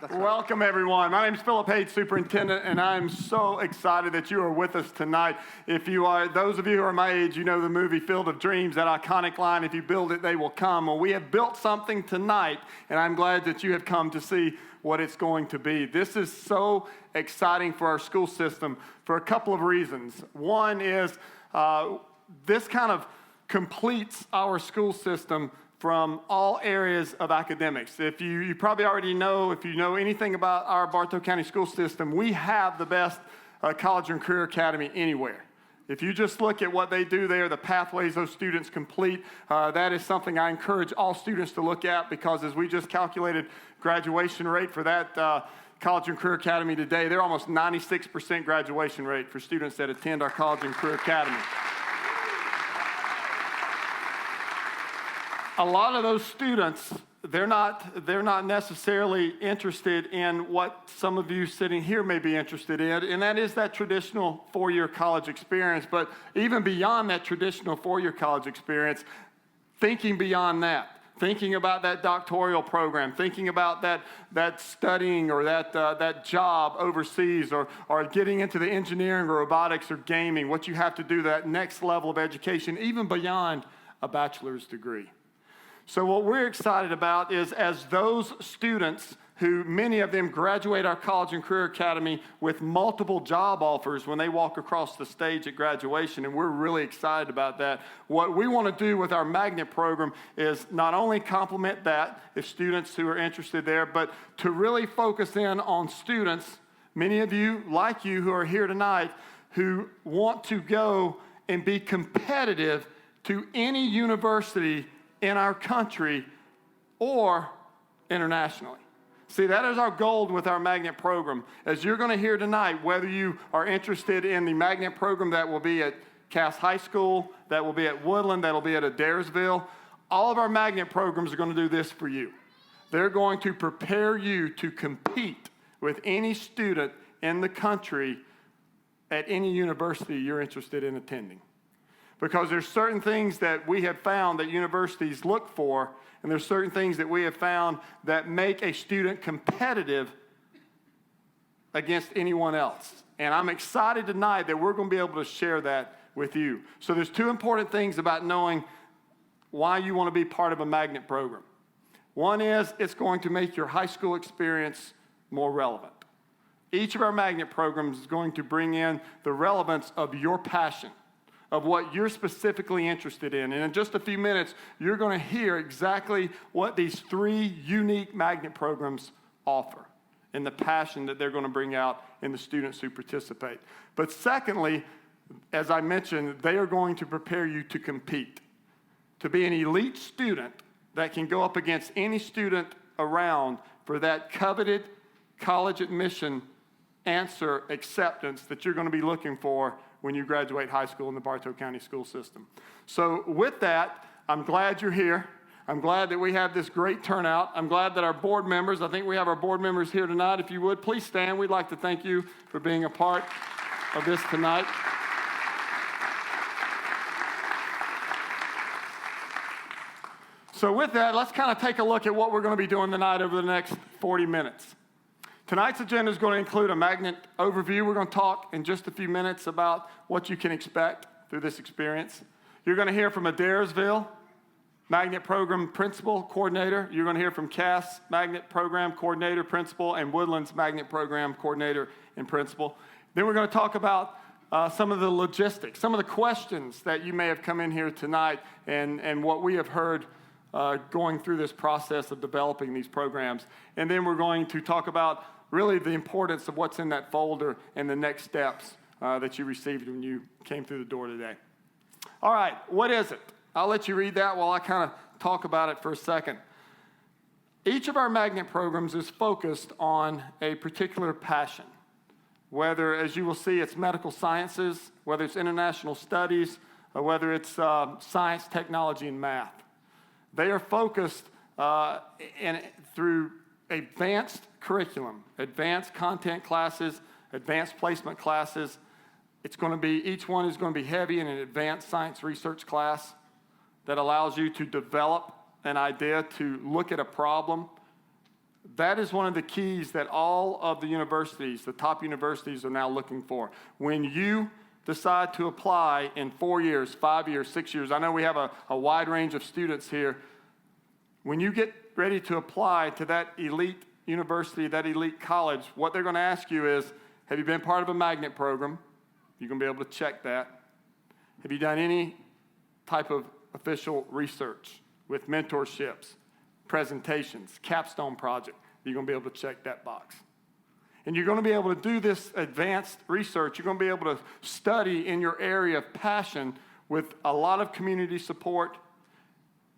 Welcome, everyone. My name is Philip Hayes, Superintendent, and I'm so excited that you are with us tonight. Those of you who are my age, you know the movie Field of Dreams, that iconic line, if you build it, they will come. Well, we have built something tonight, and I'm glad that you have come to see what it's going to be. This is so exciting for our school system for a couple of reasons. One is this kind of completes our school system from all areas of academics. If you probably already know, if you know anything about our Bartow County school system, we have the best college and career academy anywhere. If you just look at what they do there, the pathways those students complete, that is something I encourage all students to look at, because as we just calculated graduation rate for that College and Career Academy today, they're almost 96% graduation rate for students that attend our College and Career Academy. A lot of those students, they're not necessarily interested in what some of you sitting here may be interested in, and that is that traditional four-year college experience. But even beyond that traditional four-year college experience, thinking beyond that, thinking about that doctoral program, thinking about that studying or that job overseas, or getting into the engineering or robotics or gaming, what you have to do, that next level of education, even beyond a bachelor's degree. So what we're excited about is, as those students who, many of them graduate our College and Career Academy with multiple job offers when they walk across the stage at graduation, and we're really excited about that. What we want to do with our magnet program is not only complement that, if students who are interested there, but to really focus in on students, many of you, like you, who are here tonight, who want to go and be competitive to any university in our country or internationally. See, that is our goal with our magnet program. As you're going to hear tonight, whether you are interested in the magnet program that will be at Cass High School, that will be at Woodland, that will be at Adairsville, all of our magnet programs are going to do this for you. They're going to prepare you to compete with any student in the country at any university you're interested in attending. Because there's certain things that we have found that universities look for, and there's certain things that we have found that make a student competitive against anyone else. And I'm excited tonight that we're going to be able to share that with you. So there's two important things about knowing why you want to be part of a magnet program. One is, it's going to make your high school experience more relevant. Each of our magnet programs is going to bring in the relevance of your passion, of what you're specifically interested in. And in just a few minutes, you're going to hear exactly what these three unique magnet programs offer and the passion that they're going to bring out in the students who participate. But secondly, as I mentioned, they are going to prepare you to compete, to be an elite student that can go up against any student around for that coveted college admission answer acceptance that you're going to be looking for when you graduate high school in the Bartow County school system. So with that, I'm glad you're here. I'm glad that we have this great turnout. I'm glad that our board members, I think we have our board members here tonight. If you would, please stand. We'd like to thank you for being a part of this tonight. So with that, let's kind of take a look at what we're going to be doing tonight over the next 40 minutes. Tonight's agenda is going to include a magnet overview. We're going to talk in just a few minutes about what you can expect through this experience. You're going to hear from Adairsville Magnet Program Principal Coordinator. You're going to hear from Cass Magnet Program Coordinator Principal and Woodlands Magnet Program Coordinator and Principal. Then we're going to talk about some of the logistics, some of the questions that you may have come in here tonight, and what we have heard going through this process of developing these programs. And then we're going to talk about really the importance of what's in that folder and the next steps that you received when you came through the door today. All right, what is it? I'll let you read that while I kind of talk about it for a second. Each of our magnet programs is focused on a particular passion, whether, as you will see, it's medical sciences, whether it's international studies, or whether it's science, technology, and math. They are focused through advanced curriculum, advanced content classes, advanced placement classes. Each one is going to be heavy in an advanced science research class that allows you to develop an idea, to look at a problem, That is one of the keys that all of the universities, the top universities, are now looking for. When you decide to apply in 4 years, 5 years, 6 years, I know we have a wide range of students here. When you get ready to apply to that elite university, that elite college, what they're going to ask you is, have you been part of a magnet program? You're going to be able to check that. Have you done any type of official research with mentorships, presentations, capstone project? You're going to be able to check that box. And you're going to be able to do this advanced research. You're going to be able to study in your area of passion with a lot of community support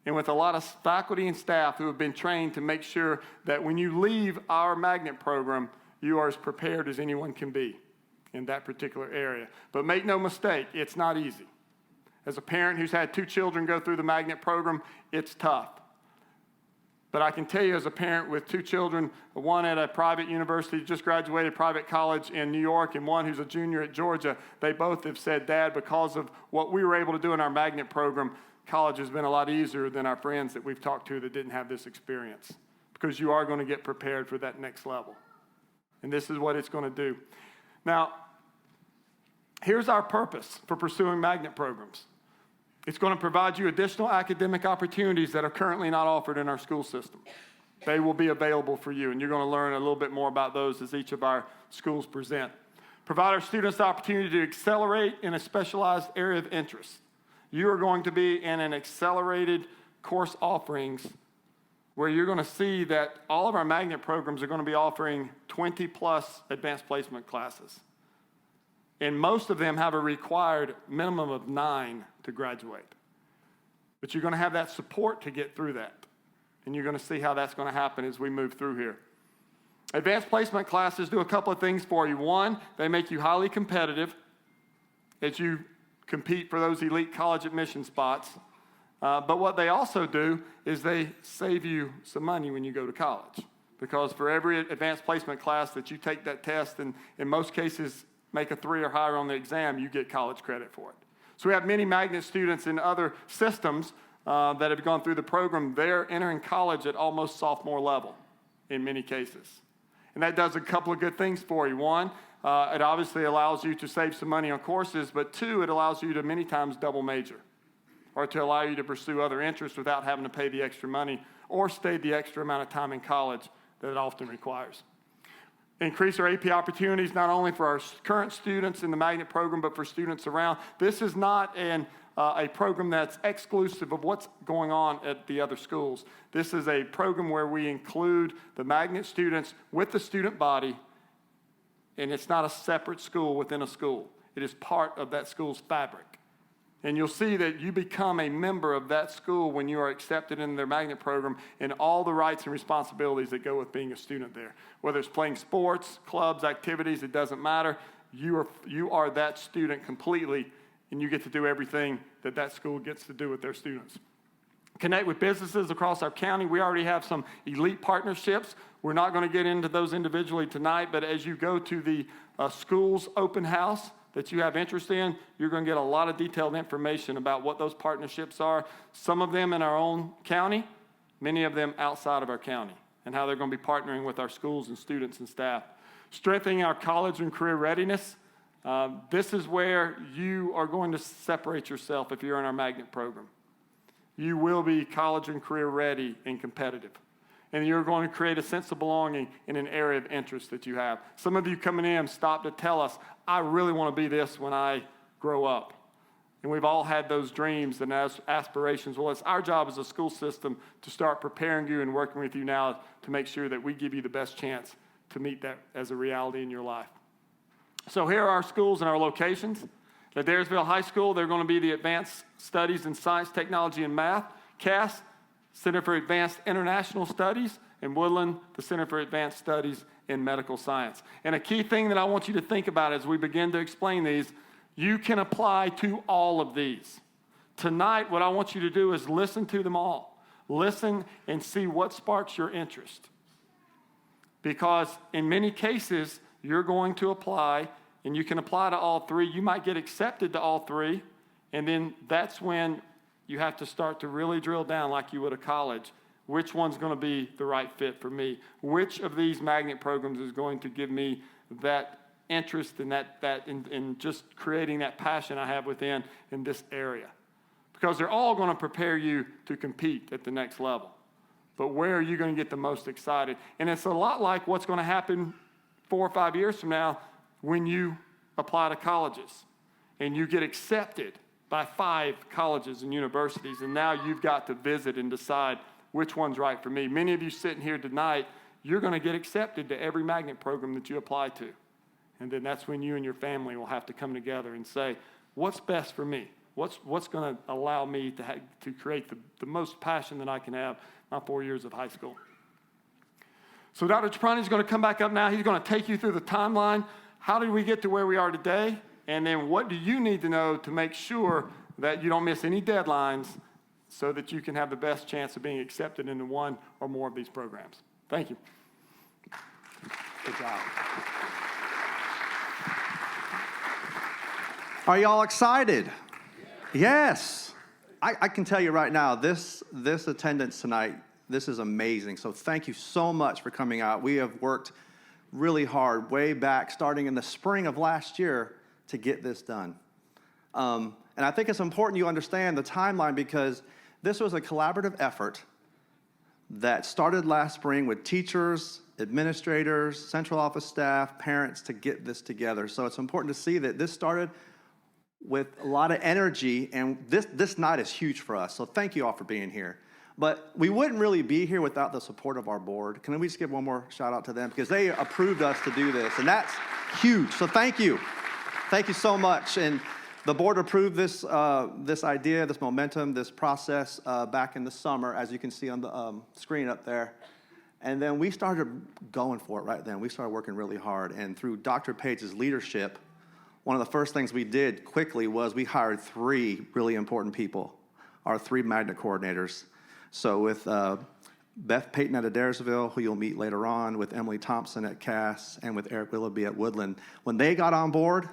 and with a lot of faculty and staff who have been trained to make sure that when you leave our magnet program, you are as prepared as anyone can be in that particular area. But make no mistake, it's not easy. As a parent who's had 2 children go through the magnet program, it's tough. But I can tell you as a parent with 2 children, one at a private university, just graduated private college in New York, and one who's a junior at Georgia, they both have said, Dad, because of what we were able to do in our magnet program, college has been a lot easier than our friends that we've talked to that didn't have this experience, because you are going to get prepared for that next level. And this is what it's going to do. Now, here's our purpose for pursuing magnet programs. It's going to provide you additional academic opportunities that are currently not offered in our school system. They will be available for you, and you're going to learn a little bit more about those as each of our schools present. Provide our students the opportunity to accelerate in a specialized area of interest. You are going to be in an accelerated course offerings where you're going to see that all of our magnet programs are going to be offering 20-plus advanced placement classes. And most of them have a required minimum of 9 to graduate. But you're going to have that support to get through that. And you're going to see how that's going to happen as we move through here. Advanced placement classes do a couple of things for you. One, they make you highly competitive as you compete for those elite college admission spots. But what they also do is they save you some money when you go to college. Because for every advanced placement class that you take that test, and in most cases make a 3 or higher on the exam, you get college credit for it. So we have many magnet students in other systems that have gone through the program. They're entering college at almost sophomore level in many cases. And that does a couple of good things for you. One, it obviously allows you to save some money on courses, but 2, it allows you to many times double major, or to allow you to pursue other interests without having to pay the extra money or stay the extra amount of time in college that it often requires. Increase our AP opportunities not only for our current students in the magnet program, but for students around. This is not a program that's exclusive of what's going on at the other schools. This is a program where we include the magnet students with the student body, and it's not a separate school within a school. It is part of that school's fabric. And you'll see that you become a member of that school when you are accepted in their magnet program, and all the rights and responsibilities that go with being a student there. Whether it's playing sports, clubs, activities, it doesn't matter. You are that student completely, and you get to do everything that that school gets to do with their students. Connect with businesses across our county. We already have some elite partnerships. We're not going to get into those individually tonight, but as you go to the school's open house that you have interest in, you're going to get a lot of detailed information about what those partnerships are, some of them in our own county, many of them outside of our county, and how they're going to be partnering with our schools and students and staff. Strengthening our college and career readiness. This is where you are going to separate yourself if you're in our magnet program. You will be college and career ready and competitive. And you're going to create a sense of belonging in an area of interest that you have. Some of you coming in stop to tell us, I really want to be this when I grow up. And we've all had those dreams and aspirations. Well, it's our job as a school system to start preparing you and working with you now to make sure that we give you the best chance to meet that as a reality in your life. So here are our schools and our locations. At Dyersville High School, they're going to be the Advanced Studies in Science, Technology, and Math, CAS, Center for Advanced International Studies, and Woodland, the Center for Advanced Studies in Medical Science. And a key thing that I want you to think about as we begin to explain these, you can apply to all of these. Tonight, what I want you to do is listen to them all. Listen and see what sparks your interest. Because in many cases, you're going to apply, and you can apply to all 3. You might get accepted to all 3, and then that's when you have to start to really drill down like you would a college Which one's going to be the right fit for me? Which of these magnet programs is going to give me that interest and in just creating that passion I have within in this area? Because they're all going to prepare you to compete at the next level. But where are you going to get the most excited? And it's a lot like what's going to happen 4 or 5 years from now when you apply to colleges and you get accepted by 5 colleges and universities, and now you've got to visit and decide which one's right for me. Many of you sitting here tonight, you're going to get accepted to every magnet program that you apply to. And then that's when you and your family will have to come together and say, what's best for me? What's going to allow me to create the most passion that I can have my 4 years of high school? So Dr. Trapani is going to come back up now. He's going to take you through the timeline. How did we get to where we are today? And then what do you need to know to make sure that you don't miss any deadlines so that you can have the best chance of being accepted into one or more of these programs? Thank you. Good job. Are y'all excited? Yes. I can tell you right now, this attendance tonight, this is amazing. So thank you so much for coming out. We have worked really hard way back, starting in the spring of last year, to get this done. And I think it's important you understand the timeline, because this was a collaborative effort that started last spring with teachers, administrators, central office staff, parents to get this together. So it's important to see that this started with a lot of energy, and this night is huge for us. So thank you all for being here. But we wouldn't really be here without the support of our board. Can we just give one more shout out to them? Because they approved us to do this, and that's huge. So thank you. Thank you so much. And the board approved this idea, this momentum, this process back in the summer, as you can see on the screen up there. And then we started going for it right then. We started working really hard. And through Dr. Page's leadership, one of the first things we did quickly was we hired 3 really important people, our 3 magnet coordinators. So with Beth Payton at Adairsville, who you'll meet later on, with Emily Thompson at Cass, and with Eric Willoughby at Woodland, when they got on board,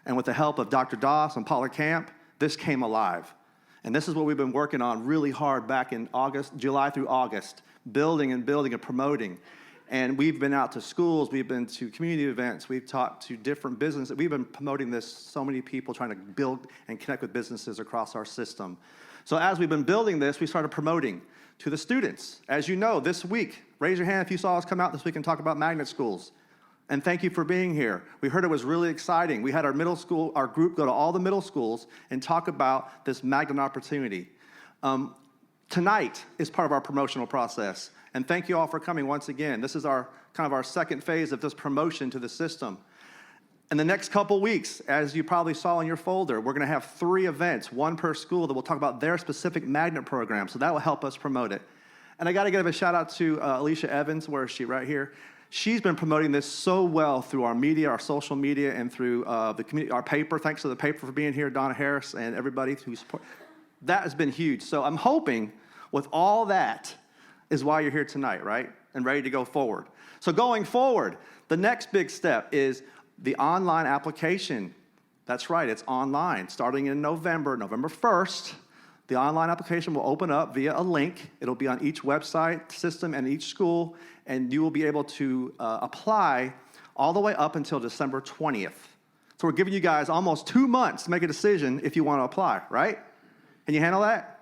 and with the help of Dr. Doss and Paula Camp, this came alive. And this is what we've been working on really hard back in July through August, building and promoting. And we've been out to schools, we've been to community events, we've talked to different businesses. We've been promoting this, so many people trying to build and connect with businesses across our system. So as we've been building this, we started promoting to the students. As you know, this week, raise your hand if you saw us come out this week and talk about magnet schools. And thank you for being here. We heard it was really exciting. We had our group go to all the middle schools and talk about this magnet opportunity. Tonight is part of our promotional process. And thank you all for coming once again. This is our second phase of this promotion to the system. In the next couple weeks, as you probably saw in your folder, we're going to have 3 events, 1 per school, that will talk about their specific magnet program. So that will help us promote it. And I got to give a shout out to Alicia Evans. Where is she? Right here. She's been promoting this so well through our media, our social media, and through the community, our paper. Thanks to the paper for being here, Donna Harris, and everybody who support. That has been huge. So I'm hoping with all that is why you're here tonight, right? And ready to go forward. So going forward, the next big step is the online application. That's right, it's online. Starting in November 1st, the online application will open up via a link. It'll be on each website system and each school, and you will be able to apply all the way up until December 20th. So we're giving you guys almost 2 months to make a decision if you want to apply, right? Can you handle that?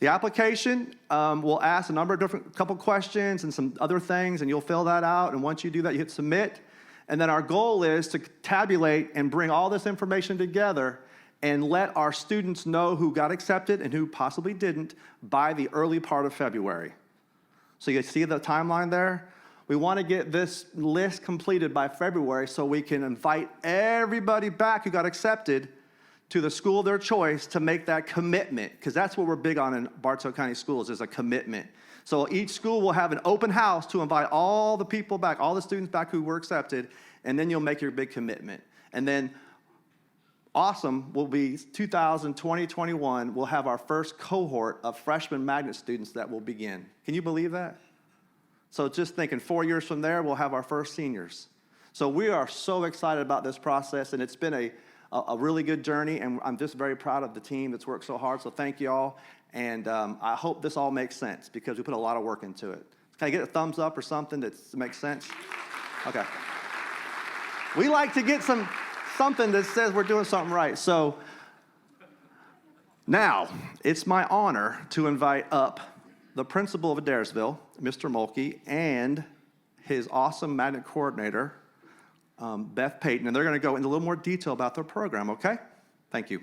The application will ask a number of couple questions and some other things, and you'll fill that out. And once you do that, you hit submit. And then our goal is to tabulate and bring all this information together and let our students know who got accepted and who possibly didn't by the early part of February. So you see the timeline there? We want to get this list completed by February so we can invite everybody back who got accepted to the school of their choice to make that commitment, because that's what we're big on in Bartow County Schools, is a commitment. So each school will have an open house to invite all the people back, all the students back who were accepted, and then you'll make your big commitment. And then awesome will be 2020-21, we'll have our first cohort of freshman magnet students that will begin. Can you believe that? So just thinking 4 years from there, we'll have our first seniors. So we are so excited about this process, and it's been a really good journey, and I'm just very proud of the team that's worked so hard, so thank you all. And I hope this all makes sense because we put a lot of work into it. Can I get a thumbs up or something that makes sense? Okay. We like to get something that says we're doing something right. So now it's my honor to invite up the principal of Adairsville, Mr. Mulkey, and his awesome magnet coordinator, Beth Payton, and they're going to go into a little more detail about their program, okay? Thank you.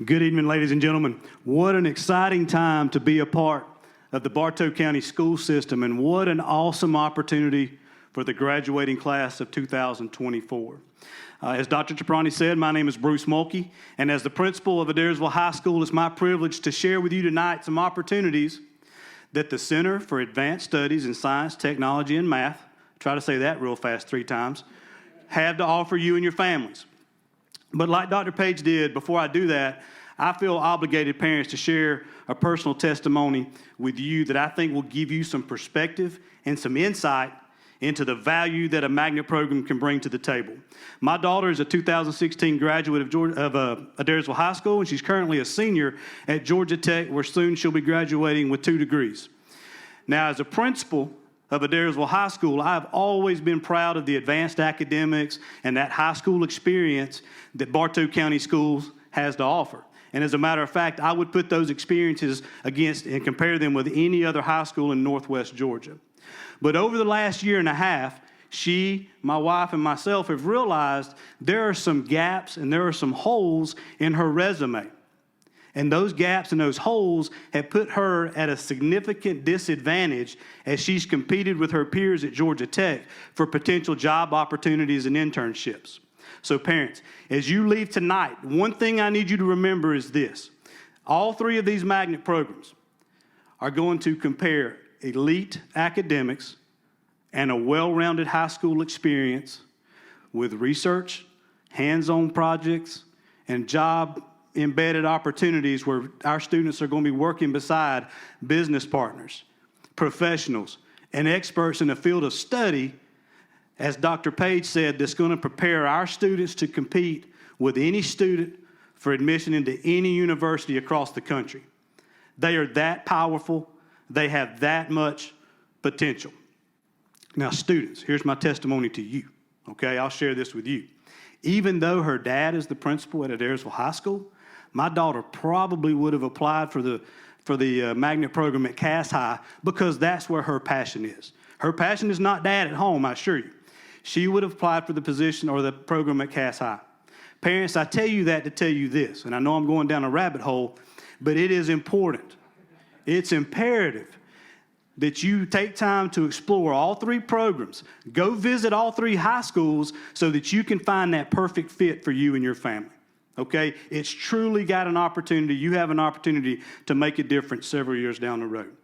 Good evening, ladies and gentlemen. What an exciting time to be a part of the Bartow County school system, and what an awesome opportunity for the graduating class of 2024. As Dr. Chaprani said, my name is Bruce Mulkey, and as the principal of Adairsville High School, it's my privilege to share with you tonight some opportunities that the Center for Advanced Studies in Science, Technology, and Math, try to say that real fast 3 times, have to offer you and your families. But like Dr. Page did, before I do that, I feel obligated, parents, to share a personal testimony with you that I think will give you some perspective and some insight into the value that a magnet program can bring to the table. My daughter is a 2016 graduate of Adairsville High School, and she's currently a senior at Georgia Tech, where soon she'll be graduating with 2 degrees. Now, as a principal of Adairsville High School, I've always been proud of the advanced academics and that high school experience that Bartow County Schools has to offer. And as a matter of fact, I would put those experiences against and compare them with any other high school in Northwest Georgia. But over the last year and a half, she, my wife, and myself have realized there are some gaps and there are some holes in her resume. And those gaps and those holes have put her at a significant disadvantage as she's competed with her peers at Georgia Tech for potential job opportunities and internships. So parents, as you leave tonight, one thing I need you to remember is this. All 3 of these magnet programs are going to compare elite academics and a well-rounded high school experience with research, hands-on projects, and job-embedded opportunities where our students are going to be working beside business partners, professionals, and experts in the field of study, as Dr. Page said, that's going to prepare our students to compete with any student for admission into any university across the country. They are that powerful. They have that much potential. Now, students, here's my testimony to you, okay? I'll share this with you. Even though her dad is the principal at Adairsville High School, my daughter probably would have applied for the magnet program at Cass High because that's where her passion is. Her passion is not dad at home, I assure you. She would have applied for the position or the program at Cass High. Parents, I tell you that to tell you this, and I know I'm going down a rabbit hole, but it is important. It's imperative that you take time to explore all 3 programs. Go visit all 3 high schools so that you can find that perfect fit for you and your family. Okay? It's truly got an opportunity. You have an opportunity to make a difference several years down the road.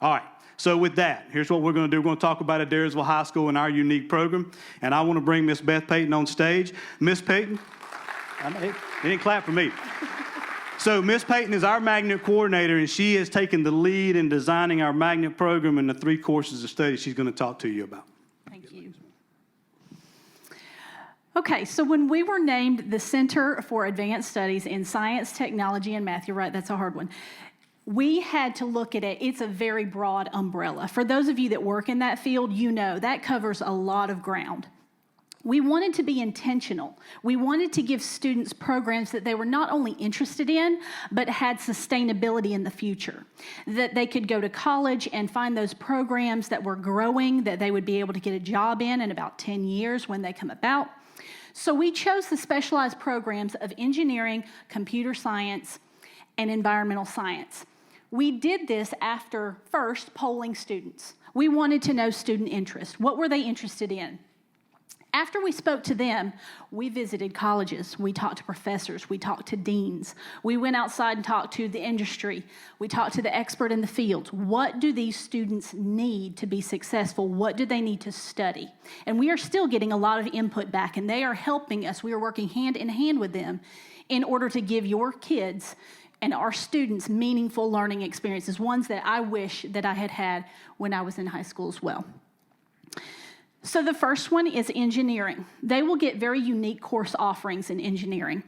All right. So with that, here's what we're going to do. We're going to talk about Adairsville High School and our unique program. And I want to bring Miss Beth Payton on stage. Miss Payton, they didn't clap for me. So Miss Payton is our magnet coordinator, and she has taken the lead in designing our magnet program and the 3 courses of study she's going to talk to you about. Thank you. Okay, so when we were named the Center for Advanced Studies in Science, Technology, and Math, you're right, that's a hard one. We had to look at it. It's a very broad umbrella. For those of you that work in that field, you know that covers a lot of ground. We wanted to be intentional. We wanted to give students programs that they were not only interested in, but had sustainability in the future. That they could go to college and find those programs that were growing, that they would be able to get a job in about 10 years when they come about. So we chose the specialized programs of engineering, computer science, and environmental science. We did this after first polling students. We wanted to know student interest. What were they interested in? After we spoke to them, we visited colleges. We talked to professors. We talked to deans. We went outside and talked to the industry. We talked to the expert in the field. What do these students need to be successful? What do they need to study? And we are still getting a lot of input back, and they are helping us. We are working hand in hand with them in order to give your kids and our students meaningful learning experiences, ones that I wish that I had had when I was in high school as well. So the first one is engineering. They will get very unique course offerings in engineering.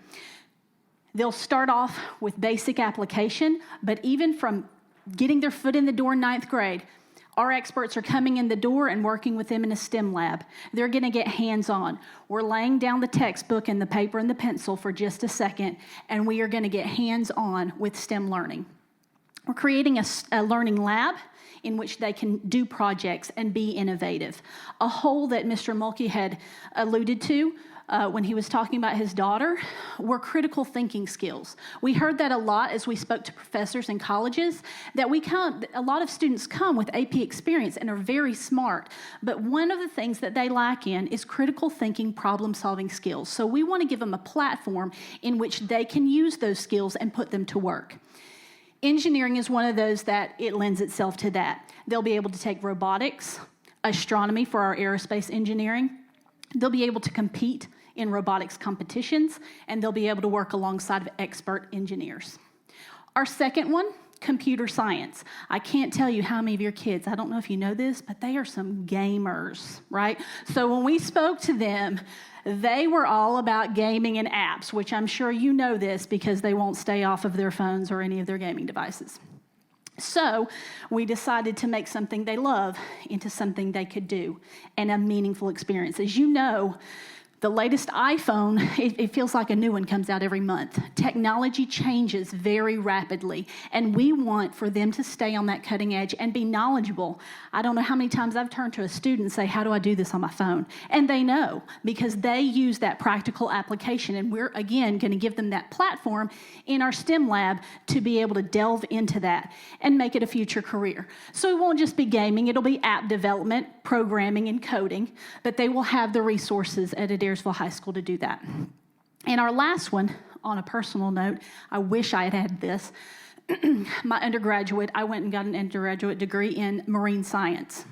They'll start off with basic application, but even from getting their foot in the door in 9th grade, our experts are coming in the door and working with them in a STEM lab. They're going to get hands-on. We're laying down the textbook and the paper and the pencil for just a second, and we are going to get hands-on with STEM learning. We're creating a learning lab in which they can do projects and be innovative. A hole that Mr. Mulkey had alluded to when he was talking about his daughter were critical thinking skills. We heard that a lot as we spoke to professors in colleges, that a lot of students come with AP experience and are very smart, but one of the things that they lack in is critical thinking, problem-solving skills. So we want to give them a platform in which they can use those skills and put them to work. Engineering is one of those that it lends itself to that. They'll be able to take robotics, astronomy for our aerospace engineering. They'll be able to compete in robotics competitions, and they'll be able to work alongside of expert engineers. Our second one, computer science. I can't tell you how many of your kids, I don't know if you know this, but they are some gamers, right? So when we spoke to them, they were all about gaming and apps, which I'm sure you know this because they won't stay off of their phones or any of their gaming devices. So we decided to make something they love into something they could do and a meaningful experience. As you know, the latest iPhone, it feels like a new one comes out every month. Technology changes very rapidly, and we want for them to stay on that cutting edge and be knowledgeable. I don't know how many times I've turned to a student and say, how do I do this on my phone? And they know because they use that practical application, and we're, again, going to give them that platform in our STEM lab to be able to delve into that and make it a future career. So it won't just be gaming, it'll be app development, programming, and coding, but they will have the resources at Cartersville High School to do that. And our last one, on a personal note, I wish I had had this. My undergraduate, I went and got an undergraduate degree in marine science.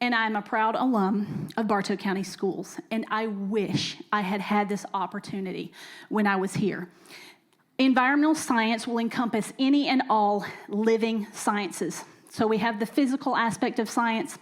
And I'm a proud alum of Bartow County Schools. And I wish I had had this opportunity when I was here. Environmental science will encompass any and all living sciences. So we have the physical aspect of science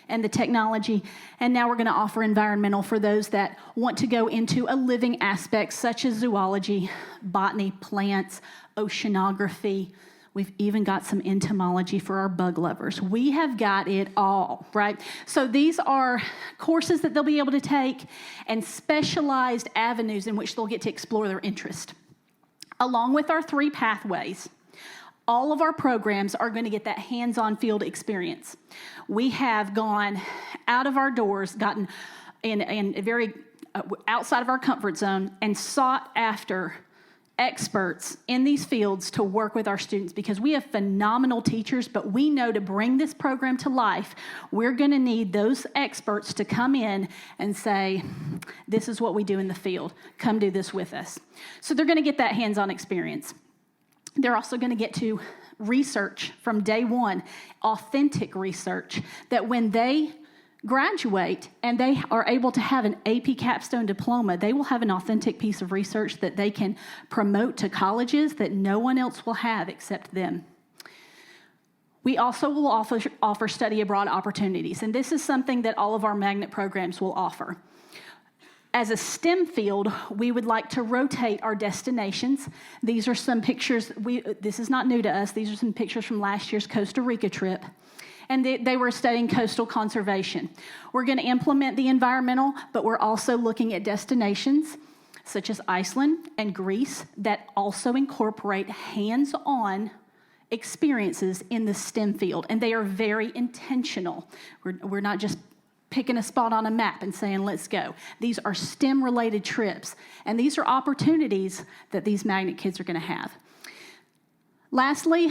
and the technology, and now we're going to offer environmental for those that want to go into a living aspect such as zoology, botany, plants, oceanography. We've even got some entomology for our bug lovers. We have got it all, right? So these are courses that they'll be able to take and specialized avenues in which they'll get to explore their interest. Along with our 3 pathways, all of our programs are going to get that hands-on field experience. We have gone out of our doors, gotten in very outside of our comfort zone, and sought after experts in these fields to work with our students because we have phenomenal teachers, but we know to bring this program to life, we're going to need those experts to come in and say, this is what we do in the field. Come do this with us. So they're going to get that hands-on experience. They're also going to get to research from day one, authentic research, that when they graduate and they are able to have an AP capstone diploma, they will have an authentic piece of research that they can promote to colleges that no one else will have except them. We also will offer study abroad opportunities, and this is something that all of our magnet programs will offer. As a STEM field, we would like to rotate our destinations. These are some pictures. This is not new to us. These are some pictures from last year's Costa Rica trip. And they were studying coastal conservation. We're going to implement the environmental, but we're also looking at destinations such as Iceland and Greece that also incorporate hands-on experiences in the STEM field. And they are very intentional. We're not just picking a spot on a map and saying, let's go. These are STEM-related trips, and these are opportunities that these magnet kids are going to have. Lastly,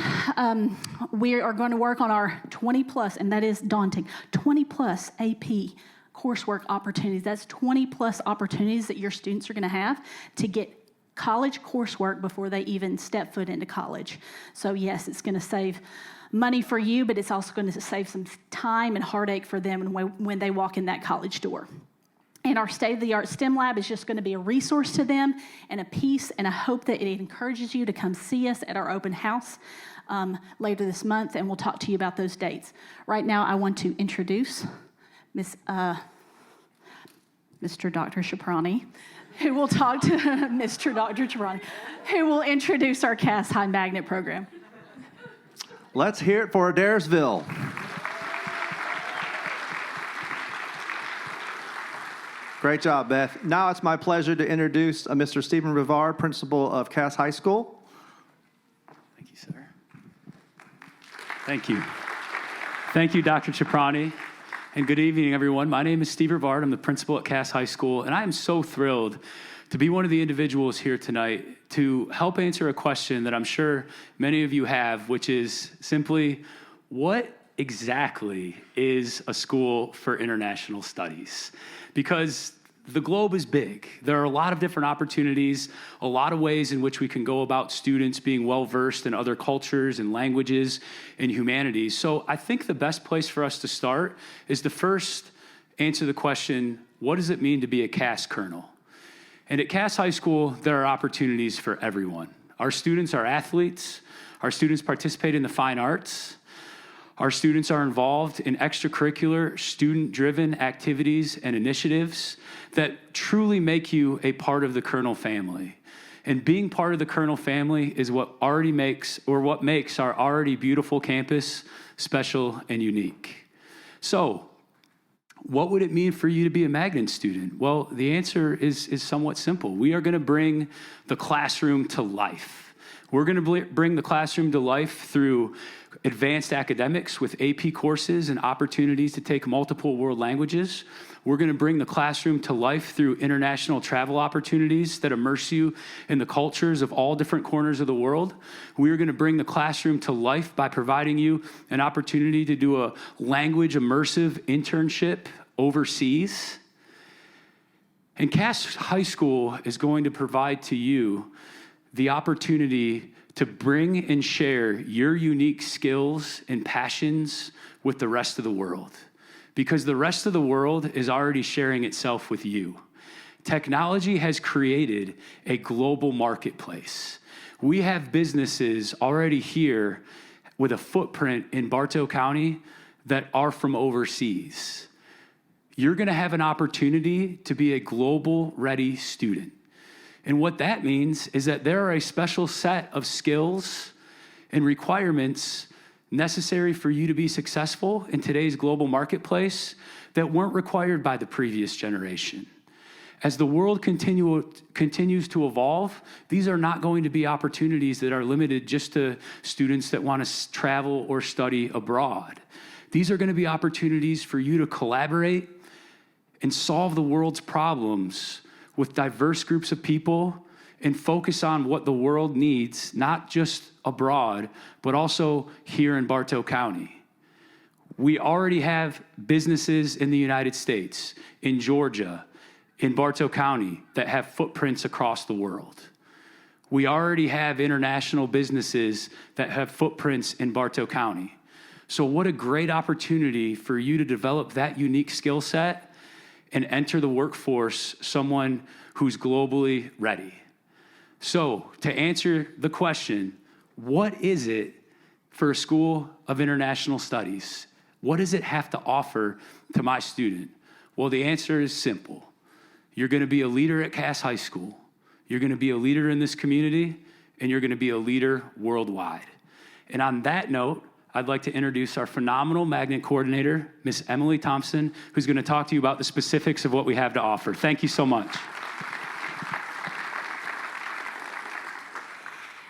we are going to work on our 20-plus, and that is daunting, 20-plus AP coursework opportunities. That's 20-plus opportunities that your students are going to have to get college coursework before they even step foot into college. So yes, it's going to save money for you, but it's also going to save some time and heartache for them when they walk in that college door. And our state-of-the-art STEM lab is just going to be a resource to them and a piece, and I hope that it encourages you to come see us at our open house later this month, and we'll talk to you about those dates. Right now, I want to introduce Mr. Dr. Shaprani, who will talk to Mr. Dr. Shaprani, who will introduce our Cass High Magnet program. Let's hear it for Adairsville. Great job, Beth. Now it's my pleasure to introduce Mr. Stephen Rivard, principal of Cass High School. Thank you, sir. Thank you. Thank you, Dr. Ciprani. And good evening, everyone. My name is Steve Rivard. I'm the principal at Cass High School, and I am so thrilled to be one of the individuals here tonight to help answer a question that I'm sure many of you have, which is simply, what exactly is a school for international studies? Because the globe is big. There are a lot of different opportunities, a lot of ways in which we can go about students being well-versed in other cultures and languages and humanities. So I think the best place for us to start is to first answer the question, what does it mean to be a Cass Colonel? And at Cass High School, there are opportunities for everyone. Our students are athletes. Our students participate in the fine arts. Our students are involved in extracurricular, student-driven activities and initiatives that truly make you a part of the Colonel family. And being part of the Colonel family is what makes our already beautiful campus special and unique. So, what would it mean for you to be a Magnet student? Well, the answer is somewhat simple. We are going to bring the classroom to life. We're going to bring the classroom to life through advanced academics with AP courses and opportunities to take multiple world languages. We're going to bring the classroom to life through international travel opportunities that immerse you in the cultures of all different corners of the world. We're going to bring the classroom to life by providing you an opportunity to do a language immersive internship overseas. And Cass High School is going to provide to you the opportunity to bring and share your unique skills and passions with the rest of the world, because the rest of the world is already sharing itself with you. Technology has created a global marketplace. We have businesses already here with a footprint in Bartow County that are from overseas. You're going to have an opportunity to be a global ready student. And what that means is that there are a special set of skills and requirements necessary for you to be successful in today's global marketplace that weren't required by the previous generation. As the world continues to evolve, these are not going to be opportunities that are limited just to students that want to travel or study abroad. These are going to be opportunities for you to collaborate and solve the world's problems with diverse groups of people and focus on what the world needs, not just abroad, but also here in Bartow County. We already have businesses in the United States, in Georgia, in Bartow County that have footprints across the world. We already have international businesses that have footprints in Bartow County. So what a great opportunity for you to develop that unique skill set and enter the workforce, someone who's globally ready. So to answer the question, what is it for a School of International Studies? What does it have to offer to my student? Well, the answer is simple. You're going to be a leader at Cass High School. You're going to be a leader in this community, and you're going to be a leader worldwide. And on that note, I'd like to introduce our phenomenal Magnet coordinator, Miss Emily Thompson, who's going to talk to you about the specifics of what we have to offer. Thank you so much.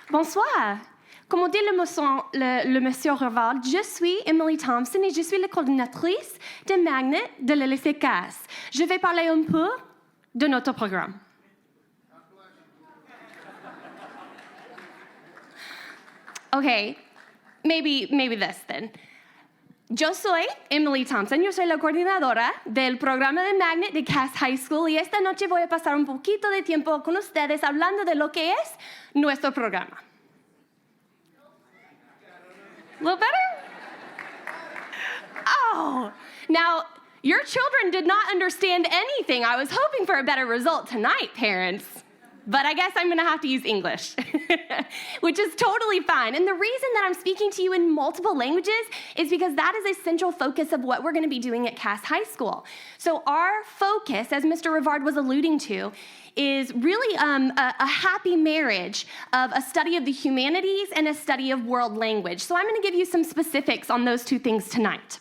Bonsoir. Comme dit le monsieur Rivard, je suis Emily Thompson et je suis la coordinatrice de Magnet de la lycée Cass. Je vais parler un peu de notre programme. Okay, maybe this then. Yo soy Emily Thompson, yo soy la coordinadora del programa de Magnet de Cass High School y esta noche voy a pasar un poquito de tiempo con ustedes hablando de lo que es nuestro programa. A little better? Oh, now your children did not understand anything. I was hoping for a better result tonight, parents. but I guess I'm going to have to use English, which is totally fine. And the reason that I'm speaking to you in multiple languages is because that is a central focus of what we're going to be doing at Cass High School. So our focus, as Mr. Rivard was alluding to, is really a happy marriage of a study of the humanities and a study of world language. So I'm going to give you some specifics on those two things tonight.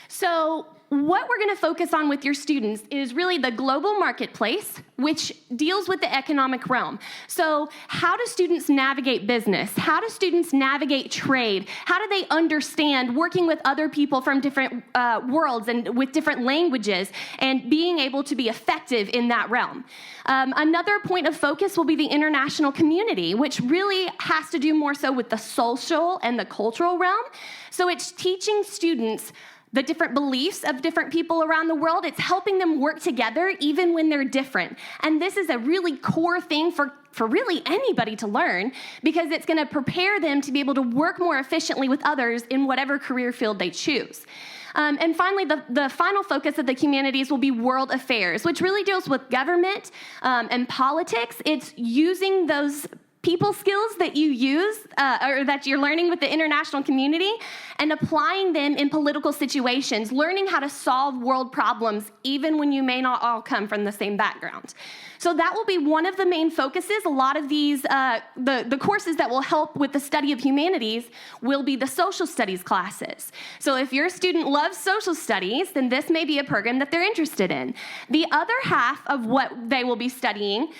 So what we're going to focus on with your students is really the global marketplace, which deals with the economic realm. So how do students navigate business? How do students navigate trade? How do they understand working with other people from different worlds and with different languages and being able to be effective in that realm? Another point of focus will be the international community, which really has to do more so with the social and the cultural realm. So it's teaching students the different beliefs of different people around the world. It's helping them work together even when they're different. And this is a really core thing for really anybody to learn, because it's going to prepare them to be able to work more efficiently with others in whatever career field they choose. And finally, the final focus of the humanities will be world affairs, which really deals with government and politics. It's using those people skills that you use or that you're learning with the international community and applying them in political situations, learning how to solve world problems even when you may not all come from the same background. So that will be one of the main focuses. A lot of these, the courses that will help with the study of humanities will be the social studies classes. So if your student loves social studies, then this may be a program that they're interested in. The other half of what they will be studying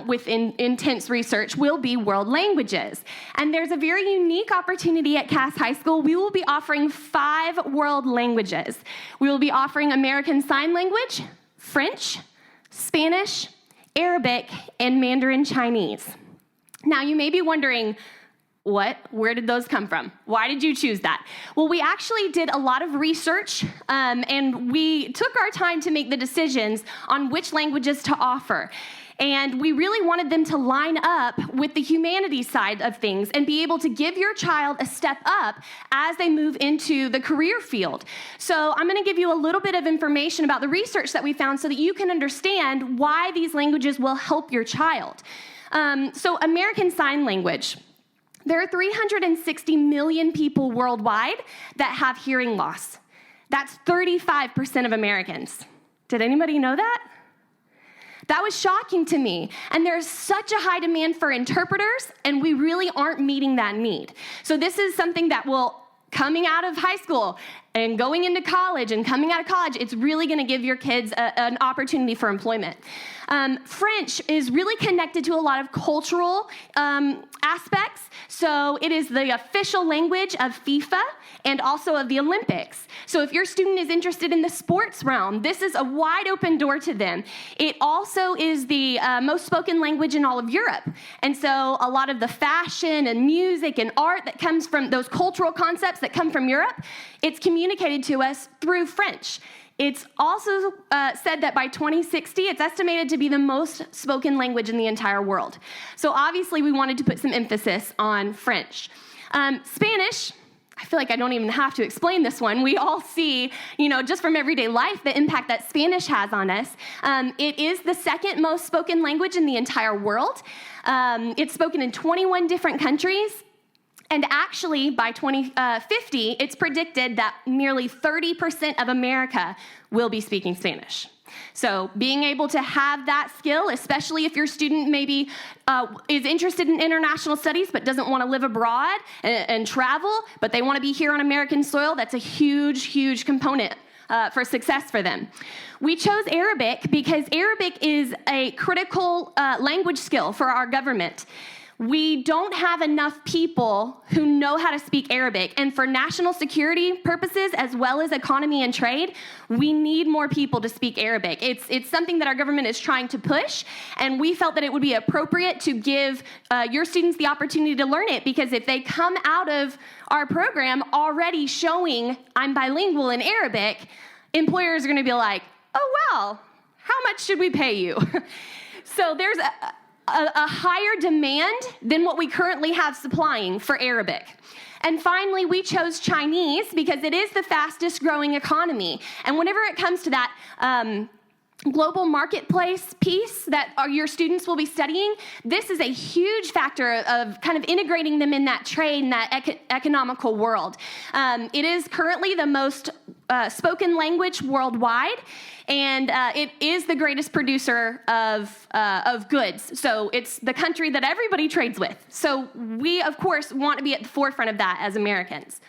with intense research will be world languages. And there's a very unique opportunity at Cass High School. We will be offering 5 world languages. We will be offering American Sign Language, French, Spanish, Arabic, and Mandarin Chinese. Now, you may be wondering, where did those come from? Why did you choose that? Well, we actually did a lot of research, and we took our time to make the decisions on which languages to offer. And we really wanted them to line up with the humanities side of things and be able to give your child a step up as they move into the career field. So I'm going to give you a little bit of information about the research that we found so that you can understand why these languages will help your child. So American Sign Language. There are 360 million people worldwide that have hearing loss. That's 35% of Americans. Did anybody know that? That was shocking to me. And there's such a high demand for interpreters, and we really aren't meeting that need. So this is something that will, coming out of high school and going into college and coming out of college, it's really going to give your kids an opportunity for employment. French is really connected to a lot of cultural aspects. So it is the official language of FIFA and also of the Olympics. So if your student is interested in the sports realm, this is a wide open door to them. It also is the most spoken language in all of Europe. And so a lot of the fashion and music and art that comes from those cultural concepts that come from Europe, it's communicated to us through French. It's also said that by 2060, it's estimated to be the most spoken language in the entire world. So obviously, we wanted to put some emphasis on French. Spanish, I feel like I don't even have to explain this one. We all see, just from everyday life, the impact that Spanish has on us. It is the second most spoken language in the entire world. It's spoken in 21 different countries. And actually, by 2050, it's predicted that nearly 30% of America will be speaking Spanish. So being able to have that skill, especially if your student maybe is interested in international studies but doesn't want to live abroad and travel, but they want to be here on American soil, that's a huge, huge component for success for them. We chose Arabic because Arabic is a critical language skill for our government. We don't have enough people who know how to speak Arabic. And for national security purposes, as well as economy and trade, we need more people to speak Arabic. It's something that our government is trying to push, and we felt that it would be appropriate to give your students the opportunity to learn it, because if they come out of our program already showing I'm bilingual in Arabic, employers are going to be like, oh, well, how much should we pay you? So there's a higher demand than what we currently have supplying for Arabic. And finally, we chose Chinese because it is the fastest growing economy. And whenever it comes to that, global marketplace piece that your students will be studying, this is a huge factor of kind of integrating them in that trade, in that economical world. It is currently the most spoken language worldwide, and it is the greatest producer of goods. So it's the country that everybody trades with. So we, of course, want to be at the forefront of that as Americans.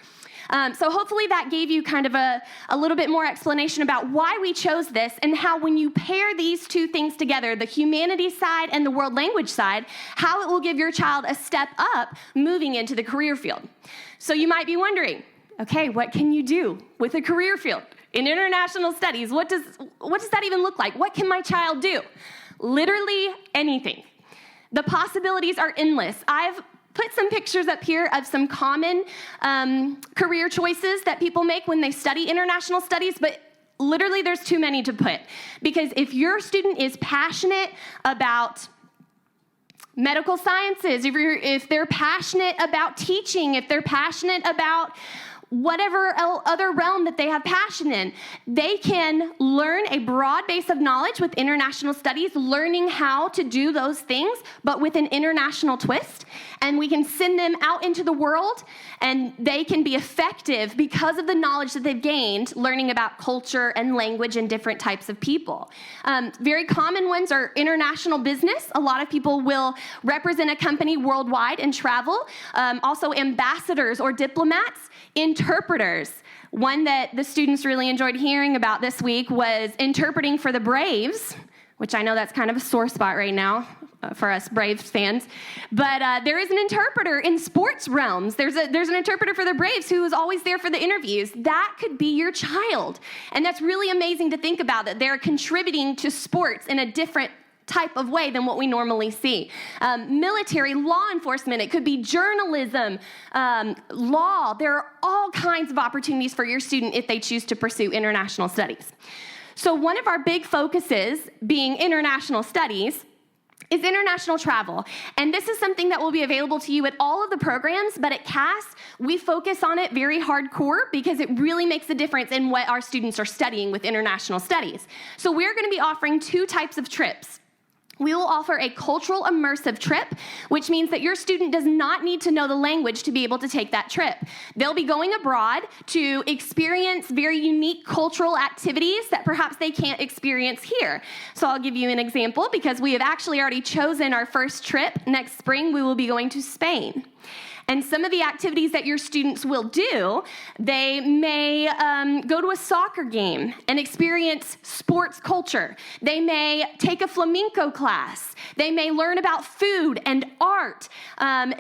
So hopefully that gave you kind of a little bit more explanation about why we chose this and how when you pair these two things together, the humanities side and the world language side, how it will give your child a step up moving into the career field. So you might be wondering, okay, what can you do with a career field in international studies? What does that even look like? What can my child do? Literally anything. The possibilities are endless. I've put some pictures up here of some common career choices that people make when they study international studies, but literally there's too many to put. Because if your student is passionate about medical sciences, if they're passionate about teaching, if they're passionate about whatever other realm that they have passion in, they can learn a broad base of knowledge with international studies, learning how to do those things, but with an international twist. And we can send them out into the world, and they can be effective because of the knowledge that they've gained learning about culture and language and different types of people. Very common ones are international business. A lot of people will represent a company worldwide and travel. Also ambassadors or diplomats, interpreters. One that the students really enjoyed hearing about this week was interpreting for the Braves, which I know that's kind of a sore spot right now for us Braves fans. But there is an interpreter in sports realms. There's an interpreter for the Braves who is always there for the interviews. That could be your child. And that's really amazing to think about, that they're contributing to sports in a different type of way than what we normally see. Military, law enforcement, it could be journalism, law. There are all kinds of opportunities for your student if they choose to pursue international studies. So one of our big focuses, being international studies, is international travel. And this is something that will be available to you at all of the programs, but at Cass, we focus on it very hardcore because it really makes a difference in what our students are studying with international studies. So we're going to be offering two types of trips. We will offer a cultural immersive trip, which means that your student does not need to know the language to be able to take that trip. They'll be going abroad to experience very unique cultural activities that perhaps they can't experience here. So I'll give you an example because we have actually already chosen our first trip. Next spring, we will be going to Spain. And some of the activities that your students will do, they may go to a soccer game and experience sports culture. They may take a flamenco class. They may learn about food and art,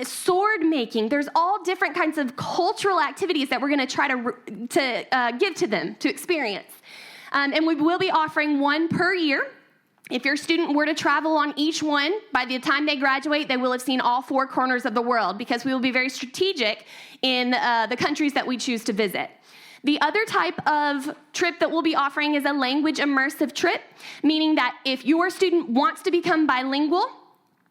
sword making. There's all different kinds of cultural activities that we're going to try to give to them to experience. And we will be offering one per year. If your student were to travel on each one, by the time they graduate, they will have seen all four corners of the world because we will be very strategic in the countries that we choose to visit. The other type of trip that we'll be offering is a language immersive trip, meaning that if your student wants to become bilingual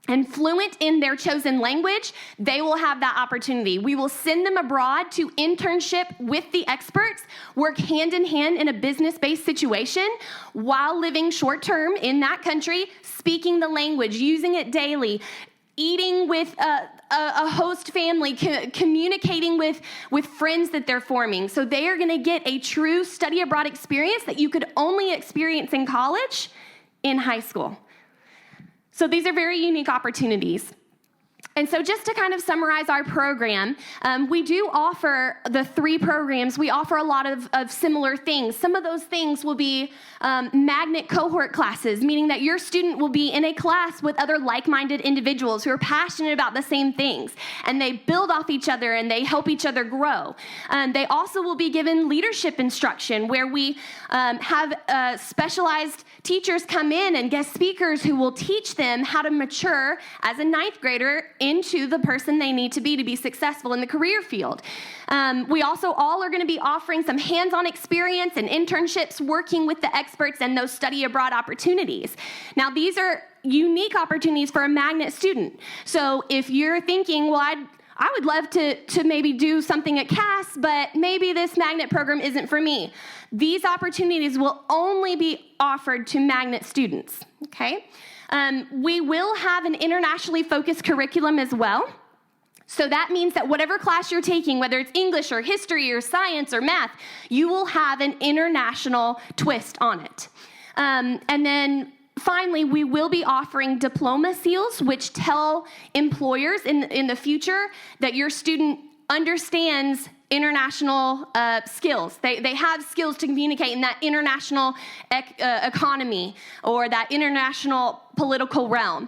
and fluent in their chosen language, they will have that opportunity. We will send them abroad to internship with the experts, work hand in hand in a business-based situation while living short-term in that country, speaking the language, using it daily, eating with a host family, communicating with friends that they're forming. So they are gonna get a true study abroad experience that you could only experience in college, in high school. So these are very unique opportunities. And so just to kind of summarize our program, we do offer the three programs. We offer a lot of similar things. Some of those things will be magnet cohort classes, meaning that your student will be in a class with other like-minded individuals who are passionate about the same things, and they build off each other and they help each other grow. They also will be given leadership instruction, where we have specialized teachers come in and guest speakers who will teach them how to mature as a ninth grader into the person they need to be successful in the career field. We also all are going to be offering some hands-on experience and internships working with the experts and those study abroad opportunities. Now, these are unique opportunities for a magnet student. So if you're thinking, well, I would love to maybe do something at Cass, but maybe this magnet program isn't for me. These opportunities will only be offered to magnet students, okay? We will have an internationally focused curriculum as well. So that means that whatever class you're taking, whether it's English or history or science or math, you will have an international twist on it. And then finally, we will be offering diploma seals, which tell employers in the future that your student understands international skills. They have skills to communicate in that international economy or that international political realm.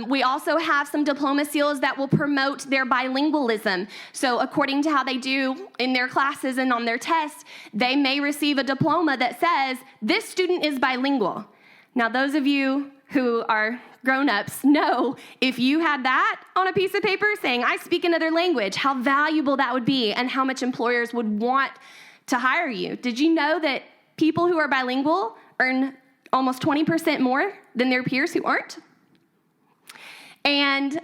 We also have some diploma seals that will promote their bilingualism. So according to how they do in their classes and on their tests, they may receive a diploma that says, this student is bilingual. Now, those of you who are grown-ups know if you had that on a piece of paper saying, I speak another language, how valuable that would be and how much employers would want to hire you. Did you know that people who are bilingual earn almost 20% more than their peers who aren't? And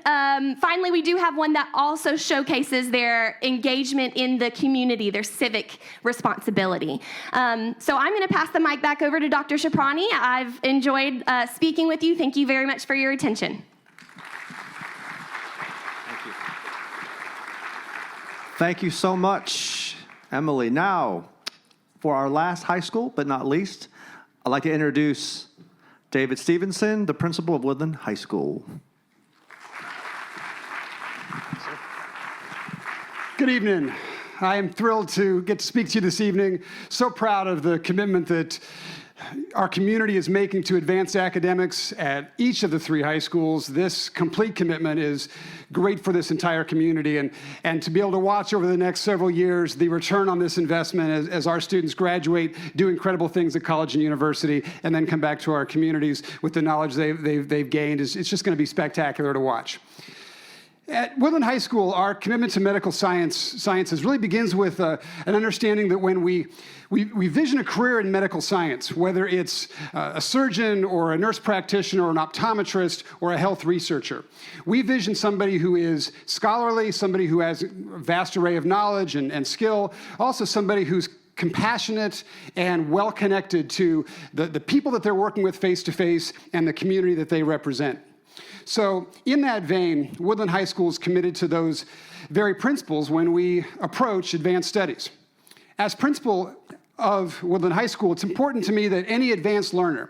finally, we do have one that also showcases their engagement in the community, their civic responsibility. So I'm going to pass the mic back over to Dr. Shaprani. I've enjoyed speaking with you. Thank you very much for your attention. Thank you. Thank you so much, Emily. Now, for our last high school, but not least, I'd like to introduce David Stevenson, the principal of Woodland High School. Good evening. I am thrilled to get to speak to you this evening. So proud of the commitment that our community is making to advanced academics at each of the 3 high schools. This complete commitment is great for this entire community, and to be able to watch over the next several years the return on this investment as our students graduate, do incredible things at college and university, and then come back to our communities with the knowledge they've gained. It's just going to be spectacular to watch. At Woodland High School, our commitment to medical sciences really begins with an understanding that when we vision a career in medical science, whether it's a surgeon or a nurse practitioner or an optometrist or a health researcher, we vision somebody who is scholarly, somebody who has a vast array of knowledge and skill, also somebody who's compassionate and well-connected to the people that they're working with face-to-face and the community that they represent. So in that vein, Woodland High School is committed to those very principles when we approach advanced studies. As principal of Woodland High School, it's important to me that any advanced learners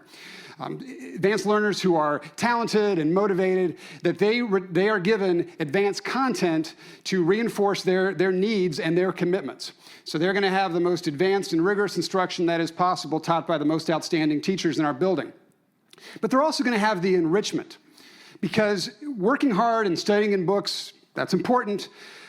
who are talented and motivated, that they are given advanced content to reinforce their needs and their commitments. So they're going to have the most advanced and rigorous instruction that is possible, taught by the most outstanding teachers in our building. But they're also going to have the enrichment. Because working hard and studying in books, that's important,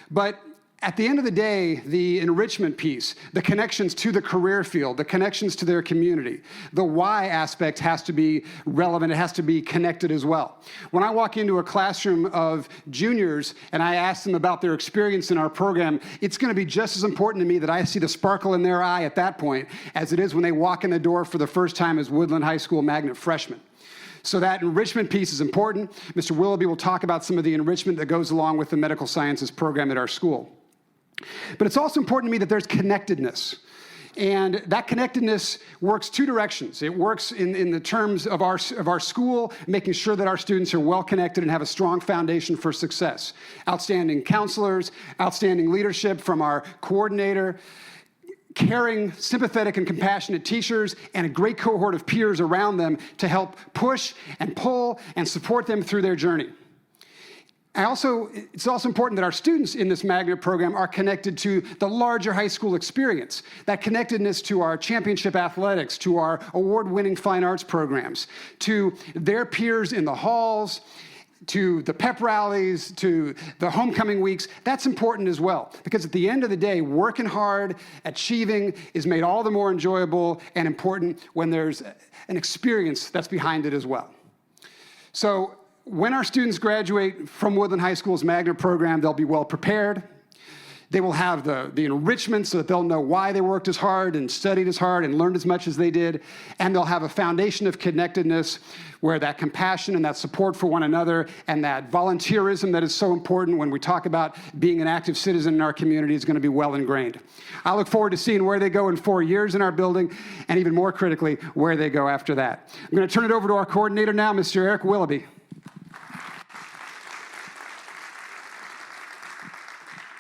but at the end of the day, the enrichment piece, the connections to the career field, the connections to their community, the why aspect has to be relevant, it has to be connected as well. When I walk into a classroom of juniors and I ask them about their experience in our program, it's going to be just as important to me that I see the sparkle in their eye at that point as it is when they walk in the door for the first time as Woodland High School magnet freshmen. So that enrichment piece is important. Mr. Willoughby will talk about some of the enrichment that goes along with the medical sciences program at our school. But it's also important to me that there's connectedness. And that connectedness works 2 directions. It works in the terms of our school, making sure that our students are well connected and have a strong foundation for success. Outstanding counselors, outstanding leadership from our coordinator, caring, sympathetic, and compassionate teachers, and a great cohort of peers around them to help push and pull and support them through their journey. It's also important that our students in this magnet program are connected to the larger high school experience, that connectedness to our championship athletics, to our award-winning fine arts programs, to their peers in the halls, to the pep rallies, to the homecoming weeks. That's important as well, because at the end of the day, working hard, achieving is made all the more enjoyable and important when there's an experience that's behind it as well. So when our students graduate from Woodland High School's magnet program, they'll be well prepared. They will have the enrichment so that they'll know why they worked as hard and studied as hard and learned as much as they did. And they'll have a foundation of connectedness where that compassion and that support for one another and that volunteerism that is so important when we talk about being an active citizen in our community is going to be well ingrained. I look forward to seeing where they go in 4 years in our building, and even more critically, where they go after that. I'm going to turn it over to our coordinator now, Mr. Eric Willoughby.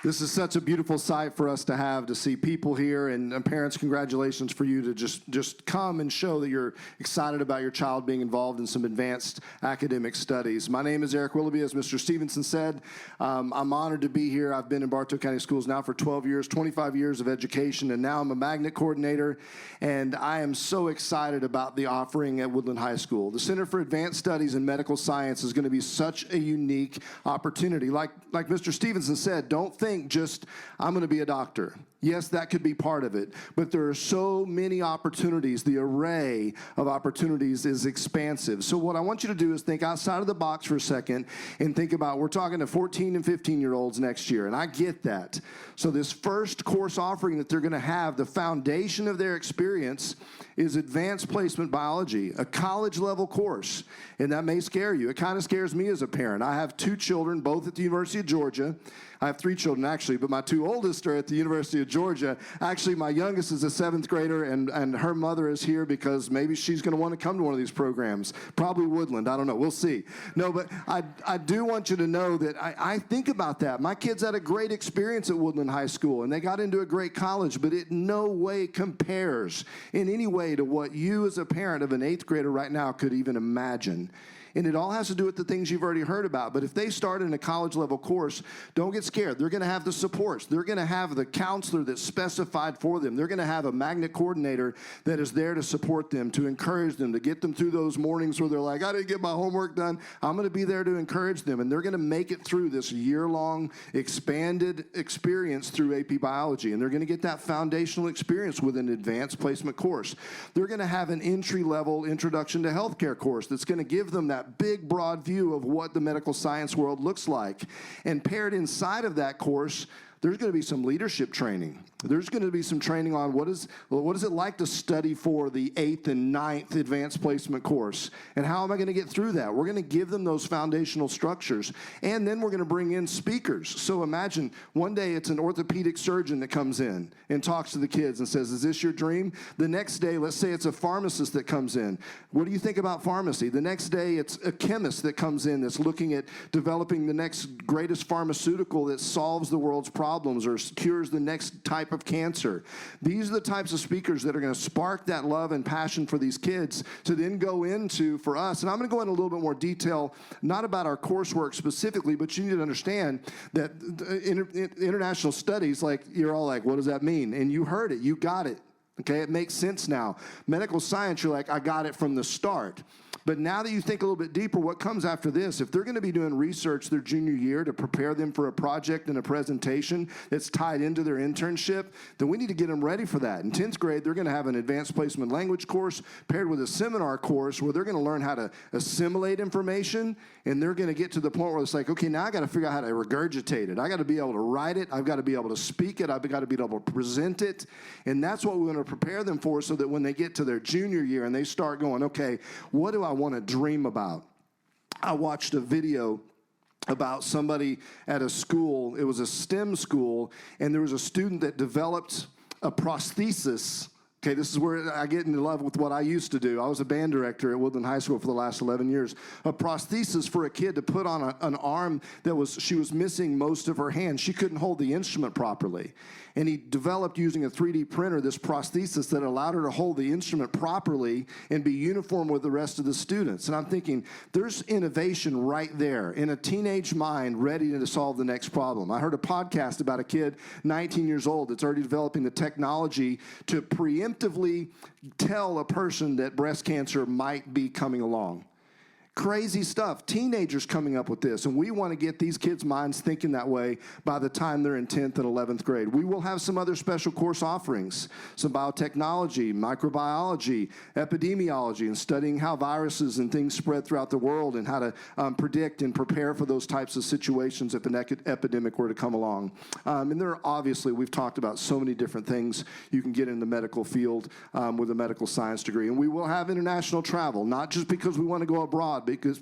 This is such a beautiful sight for us to have, to see people here, and parents, congratulations for you to just come and show that you're excited about your child being involved in some advanced academic studies. My name is Eric Willoughby, as Mr. Stevenson said. I'm honored to be here. I've been in Bartow County Schools now for 12 years, 25 years of education, and now I'm a magnet coordinator, and I am so excited about the offering at Woodland High School. The Center for Advanced Studies in Medical Science is going to be such a unique opportunity. Like Mr. Stevenson said, don't think just, I'm going to be a doctor. Yes, that could be part of it, but there are so many opportunities. The array of opportunities is expansive. So what I want you to do is think outside of the box for a second and think about, we're talking to 14 and 15-year-olds next year, and I get that. So this first course offering that they're going to have, the foundation of their experience is advanced placement biology, a college-level course, and that may scare you. It kind of scares me as a parent. I have 2 children, both at the University of Georgia. I have 3 children, actually, but my 2 oldest are at the University of Georgia. Actually, my youngest is a 7th grader, and her mother is here because maybe she's going to want to come to one of these programs. Probably Woodland. I don't know. We'll see. No, but I do want you to know that I think about that. My kids had a great experience at Woodland High School, and they got into a great college, but it no way compares in any way to what you as a parent of an 8th grader right now could even imagine. And it all has to do with the things you've already heard about. But if they start in a college-level course, don't get scared. They're going to have the supports. They're going to have the counselor that's specified for them. They're going to have a magnet coordinator that is there to support them, to encourage them, to get them through those mornings where they're like, I didn't get my homework done. I'm going to be there to encourage them. And they're going to make it through this year-long expanded experience through AP Biology. And they're going to get that foundational experience with an advanced placement course. They're going to have an entry-level Introduction to Healthcare course that's going to give them that big, broad view of what the medical science world looks like. And paired inside of that course, there's going to be some leadership training. There's going to be some training on what is it like to study for the 8th and 9th advanced placement course, and how am I going to get through that? We're going to give them those foundational structures, and then we're going to bring in speakers. So imagine one day it's an orthopedic surgeon that comes in and talks to the kids and says, is this your dream? The next day, let's say it's a pharmacist that comes in. What do you think about pharmacy? The next day, it's a chemist that comes in that's looking at developing the next greatest pharmaceutical that solves the world's problems or cures the next type of cancer. These are the types of speakers that are going to spark that love and passion for these kids to then go into for us. And I'm going to go into a little bit more detail, not about our coursework specifically, but you need to understand that international studies, like, you're all like, what does that mean? And you heard it. You got it. Okay, it makes sense now. Medical science, you're like, I got it from the start. But now that you think a little bit deeper, what comes after this? If they're going to be doing research their junior year to prepare them for a project and a presentation that's tied into their internship, then we need to get them ready for that. In 10th grade, they're going to have an advanced placement language course paired with a seminar course where they're going to learn how to assimilate information, and they're going to get to the point where it's like, okay, now I got to figure out how to regurgitate it. I got to be able to write it. I've got to be able to speak it. I've got to be able to present it. And that's what we're going to prepare them for, so that when they get to their junior year and they start going, okay, what do I want to dream about? I watched a video about somebody at a school. It was a STEM school, and there was a student that developed a prosthesis. Okay, this is where I get in love with what I used to do. I was a band director at Woodland High School for the last 11 years. A prosthesis for a kid to put on an arm she was missing most of her hand. She couldn't hold the instrument properly. And he developed, using a 3D printer, this prosthesis that allowed her to hold the instrument properly and be uniform with the rest of the students. And I'm thinking, there's innovation right there in a teenage mind ready to solve the next problem. I heard a podcast about a kid, 19 years old, that's already developing the technology to preemptively tell a person that breast cancer might be coming along. Crazy stuff. Teenagers coming up with this, and we want to get these kids' minds thinking that way by the time they're in 10th and 11th grade. We will have some other special course offerings, some biotechnology, microbiology, epidemiology, and studying how viruses and things spread throughout the world and how to predict and prepare for those types of situations if an epidemic were to come along. And there are obviously, we've talked about so many different things you can get in the medical field with a medical science degree. And we will have international travel, not just because we want to go abroad, because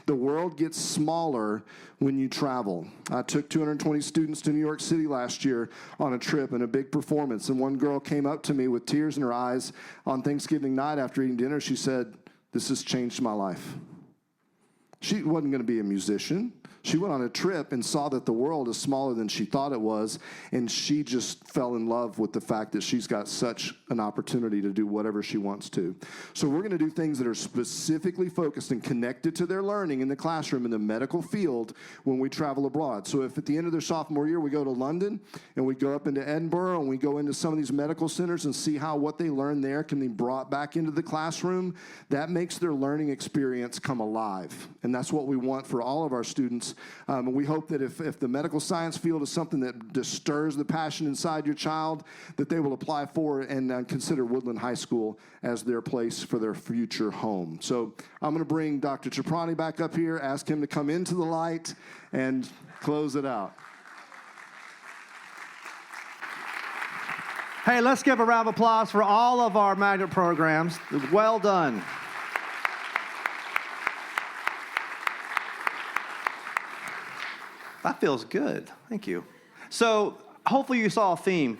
the world gets smaller when you travel. I took 220 students to New York City last year on a trip and a big performance, and one girl came up to me with tears in her eyes on Thanksgiving night after eating dinner. She said, "This has changed my life." She wasn't going to be a musician. She went on a trip and saw that the world is smaller than she thought it was, and she just fell in love with the fact that she's got such an opportunity to do whatever she wants to. So we're going to do things that are specifically focused and connected to their learning in the classroom in the medical field when we travel abroad. So if at the end of their sophomore year we go to London and we go up into Edinburgh and we go into some of these medical centers and see how what they learn there can be brought back into the classroom, that makes their learning experience come alive. And that's what we want for all of our students. And we hope that if the medical science field is something that just stirs the passion inside your child, that they will apply for and consider Woodland High School as their place for their future home. So I'm going to bring Dr. Ciprani back up here, ask him to come into the light, and close it out. Hey, let's give a round of applause for all of our magnet programs. Well done. That feels good. Thank you. So hopefully you saw a theme.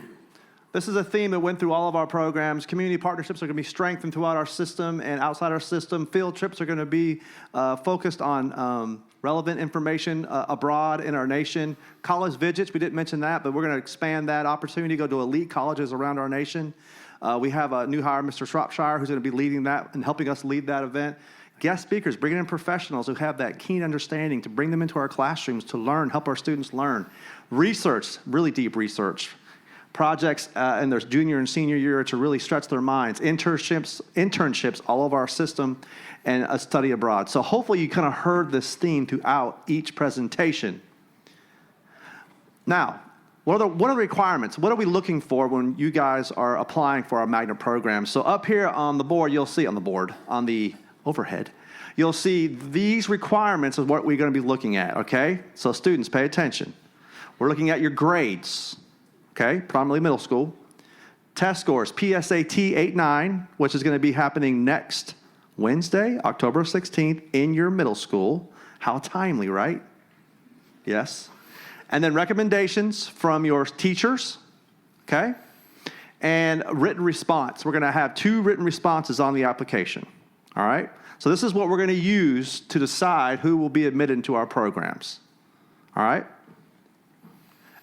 This is a theme that went through all of our programs. Community partnerships are going to be strengthened throughout our system and outside our system. Field trips are going to be focused on relevant information abroad in our nation. College visits, we didn't mention that, but we're going to expand that opportunity to go to elite colleges around our nation. We have a new hire, Mr. Shropshire, who's going to be leading that and helping us lead that event. Guest speakers, bringing in professionals who have that keen understanding to bring them into our classrooms to learn, help our students learn. Research, really deep research. Projects in their junior and senior year to really stretch their minds. Internships, all of our system, and a study abroad. So hopefully you kind of heard this theme throughout each presentation. Now, what are the requirements? What are we looking for when you guys are applying for our magnet program? So up here on the board, you'll see on the overhead, you'll see these requirements of what we're going to be looking at, okay? So students, pay attention. We're looking at your grades, okay, primarily middle school. Test scores, PSAT 8-9, which is going to be happening next Wednesday, October 16th, in your middle school. How timely, right? Yes. And then recommendations from your teachers, okay? And written response. We're going to have 2 written responses on the application. All right? So this is what we're going to use to decide who will be admitted into our programs. All right?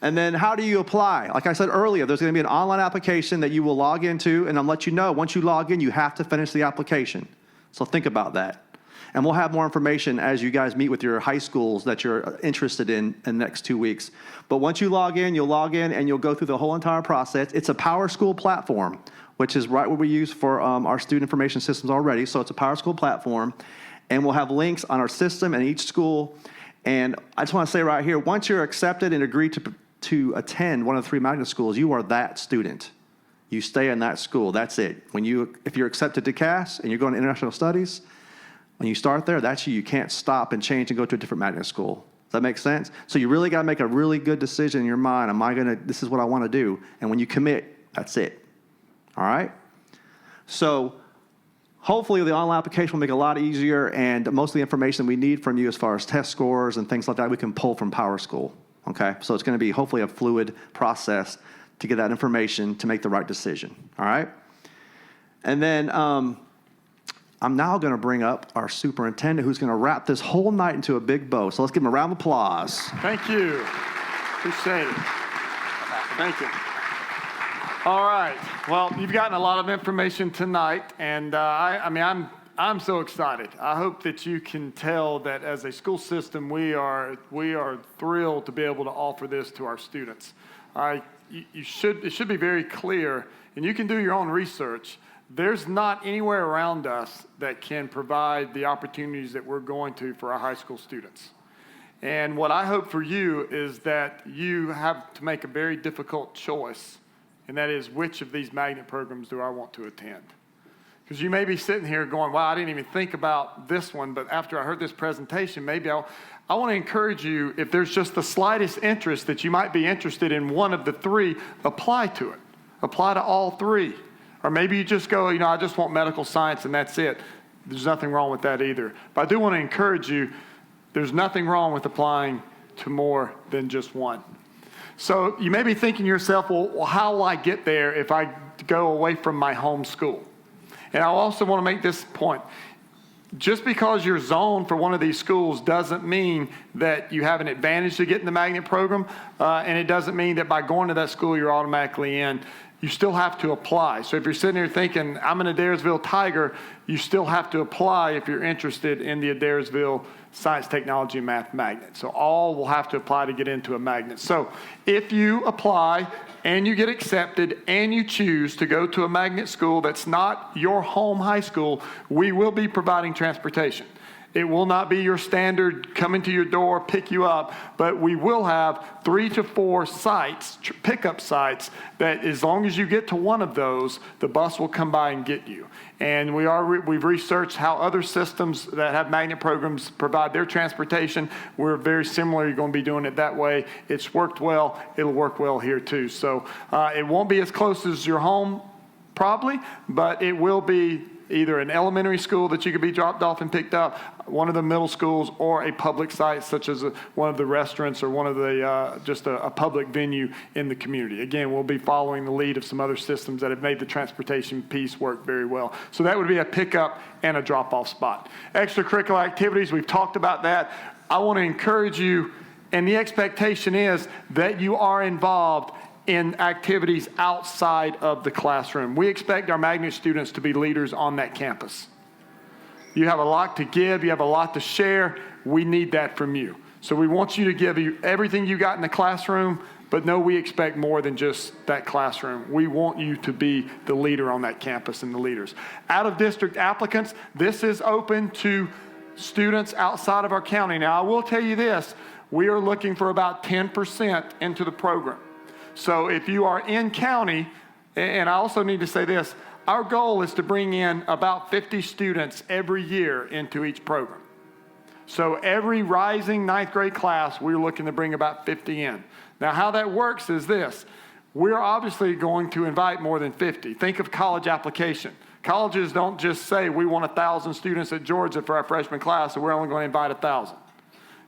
And then how do you apply? Like I said earlier, there's going to be an online application that you will log into, and I'll let you know, once you log in, you have to finish the application. So think about that. And we'll have more information as you guys meet with your high schools that you're interested in the next 2 weeks. But once you log in, you'll log in and you'll go through the whole entire process. It's a PowerSchool platform, which is right what we use for our student information systems already. So it's a PowerSchool platform. And we'll have links on our system and each school. And I just want to say right here, once you're accepted and agree to attend one of the 3 magnet schools, you are that student. You stay in that school. That's it. If you're accepted to CAS and you're going to international studies, when you start there, that's you. You can't stop and change and go to a different magnet school. Does that make sense? So you really got to make a really good decision in your mind. This is what I want to do. And when you commit, that's it. All right? So hopefully the online application will make it a lot easier, and most of the information we need from you as far as test scores and things like that, we can pull from PowerSchool. Okay? So it's going to be hopefully a fluid process to get that information to make the right decision. All right? And then I'm now going to bring up our superintendent, who's going to wrap this whole night into a big bow. So let's give him a round of applause. Thank you. Appreciate it. Thank you. All right. Well, you've gotten a lot of information tonight, and I'm so excited. I hope that you can tell that as a school system, we are thrilled to be able to offer this to our students. It should be very clear, and you can do your own research, there's not anywhere around us that can provide the opportunities that we're going to for our high school students. And what I hope for you is that you have to make a very difficult choice, and that is, which of these magnet programs do I want to attend? Because you may be sitting here going, wow, I didn't even think about this one, but after I heard this presentation, maybe I want to encourage you, if there's just the slightest interest that you might be interested in one of the three, apply to it. Apply to all three. Or maybe you just go, I just want medical science and that's it. There's nothing wrong with that either. But I do want to encourage you, there's nothing wrong with applying to more than just one. So you may be thinking to yourself, well, how will I get there if I go away from my home school? And I also want to make this point. Just because you're zoned for one of these schools doesn't mean that you have an advantage to get in the magnet program, and it doesn't mean that by going to that school you're automatically in. You still have to apply. So if you're sitting here thinking, I'm an Adairsville Tiger, you still have to apply if you're interested in the Adairsville Science, Technology, and Math Magnet. So all will have to apply to get into a magnet. So if you apply and you get accepted and you choose to go to a magnet school that's not your home high school, we will be providing transportation. It will not be your standard coming to your door, pick you up, but we will have 3 to 4 sites, pickup sites, that as long as you get to one of those, the bus will come by and get you. And we've researched how other systems that have magnet programs provide their transportation. We're very similar. You're going to be doing it that way. It's worked well. It'll work well here too. So it won't be as close as your home, probably, but it will be either an elementary school that you could be dropped off and picked up, one of the middle schools, or a public site such as one of the restaurants or one of the just a public venue in the community. Again, we'll be following the lead of some other systems that have made the transportation piece work very well. So that would be a pickup and a drop-off spot. Extracurricular activities, we've talked about that. I want to encourage you, and the expectation is that you are involved in activities outside of the classroom. We expect our magnet students to be leaders on that campus. You have a lot to give, you have a lot to share. We need that from you. So we want you to give you everything you got in the classroom, but no, we expect more than just that classroom. We want you to be the leader on that campus and the leaders. Out of district applicants, this is open to students outside of our county. Now, I will tell you this, we are looking for about 10% into the program. So if you are in county, and I also need to say this, our goal is to bring in about 50 students every year into each program. So every rising 9th grade class, we're looking to bring about 50 in. Now how that works is this. We're obviously going to invite more than 50. Think of college application. Colleges don't just say we want 1,000 students at Georgia for our freshman class, so we're only going to invite 1,000.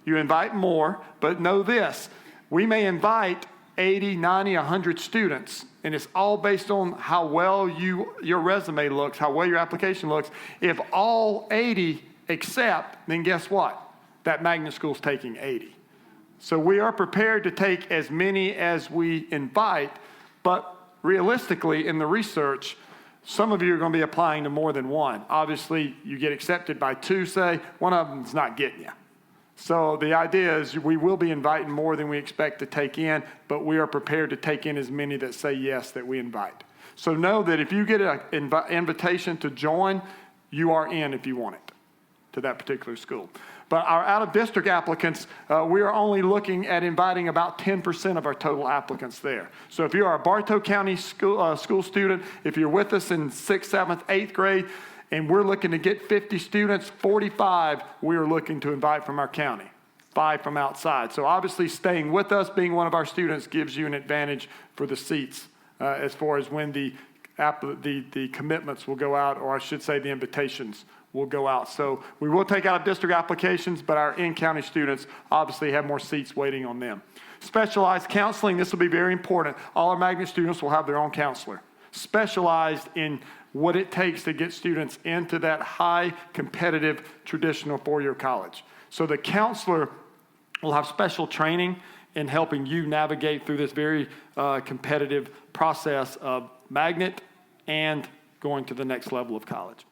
You invite more, but know this, we may invite 80, 90, 100 students, and it's all based on how well your resume looks, how well your application looks. If all 80 accept, then guess what? That magnet school's taking 80. So we are prepared to take as many as we invite, but realistically in the research, some of you are going to be applying to more than one. Obviously, you get accepted by 2, say, one of them's not getting you. So the idea is we will be inviting more than we expect to take in, but we are prepared to take in as many that say yes that we invite. So know that if you get an invitation to join, you are in if you want it to that particular school. But our out-of-district applicants, we are only looking at inviting about 10% of our total applicants there. So if you are a Bartow County school student, if you're with us in 6th, 7th, 8th grade, and we're looking to get 50 students, 45 we are looking to invite from our county, 5 from outside. So obviously staying with us, being one of our students, gives you an advantage for the seats as far as when the commitments will go out, or I should say the invitations will go out. So we will take out district applications, but our in-county students obviously have more seats waiting on them. Specialized counseling, this will be very important. All our magnet students will have their own counselor, specialized in what it takes to get students into that high competitive traditional 4-year college. So the counselor will have special training in helping you navigate through this very competitive process of magnet and going to the next level of college.